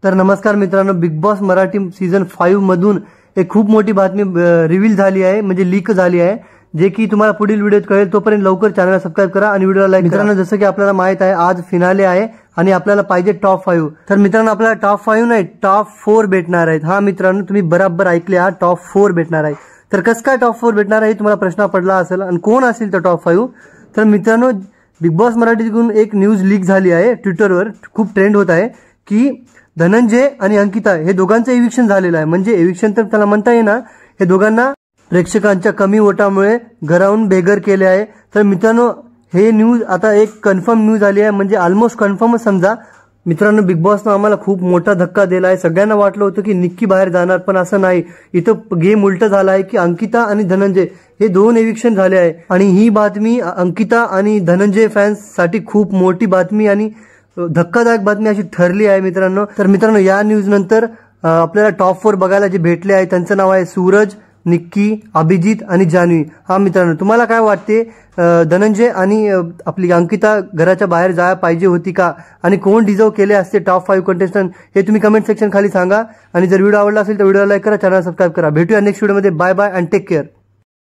तर नमस्कार मित्रांनो, बिग बॉस मराठी सीझन 5 मधून एक खूप मोठी बातमी रिव्हील झाली आहे, म्हणजे लीक झाली आहे, जे की तुम्हाला पुढील व्हिडिओत कळेल। तोपर्यंत लवकर चॅनलला सबस्क्राइब करा आणि व्हिडिओला लाईक करा। मित्रांनो, जसं की आपल्याला माहित आहे आज फिनाले आहे आणि आपल्याला पाहिजे टॉप 5। तर मित्रांनो, आपल्याला टॉप 5 नाही टॉप 4 भेटणार आहेत। हा मित्रांनो, तुम्ही बरोबर ऐकले, हा टॉप 4 भेटणार आहे। तर कसं काय टॉप 4 भेटणार आहे तुम्हाला प्रश्न पडला असेल आणि कोण असेल तर टॉप 5। तर मित्रांनो, बिग बॉस मराठीतून एक न्यूज लीक झाली आहे, ट्विटरवर खूप ट्रेंड होत आहे की धनंजय आणि अंकिता हे दोघांचं एविक्शन झालेलं आहे। म्हणजे एविक्शन तर त्याला म्हणता येणार, हे दोघांना प्रेक्षकांच्या कमी वोटामुळे घरावरून बेघर केले आहे। तर मित्रांनो, हे न्यूज आता एक कन्फर्म न्यूज आली आहे, म्हणजे ऑलमोस्ट कन्फर्मच समजा। मित्रांनो, बिग बॉसनं आम्हाला खूप मोठा धक्का दिला आहे। सगळ्यांना वाटलं होतं की निक्की बाहेर जाणार, पण असं नाही। इथं गेम उलट झाला आहे की अंकिता आणि धनंजय हे दोन एविक्शन झाले आहे आणि ही बातमी अंकिता आणि धनंजय फॅन्स साठी खूप मोठी बातमी आणि धक्कादायक बातमी अशी ठरली आहे मित्रांनो। तर मित्रांनो, या न्यूज नंतर आपल्याला टॉप 4 बघायला जे भेटले आहे त्यांचं नाव आहे सूरज, निक्की, अभिजित आणि जान्हवी। हा मित्रांनो, तुम्हाला काय वाटते, धनंजय आणि आपली अंकिता घराच्या बाहेर जायला पाहिजे होती का आणि कोण डिझर्व केले असते टॉप 5 कंटेस्टंट, हे तुम्ही कमेंट सेक्शन खाली सांगा। आणि जर व्हिडिओ आवडला असेल तर व्हिडिओला लाईक करा, चॅनल सबस्क्राइब करा। भेटूया नेक्स्ट व्हिडिओमध्ये। Bye bye and take care.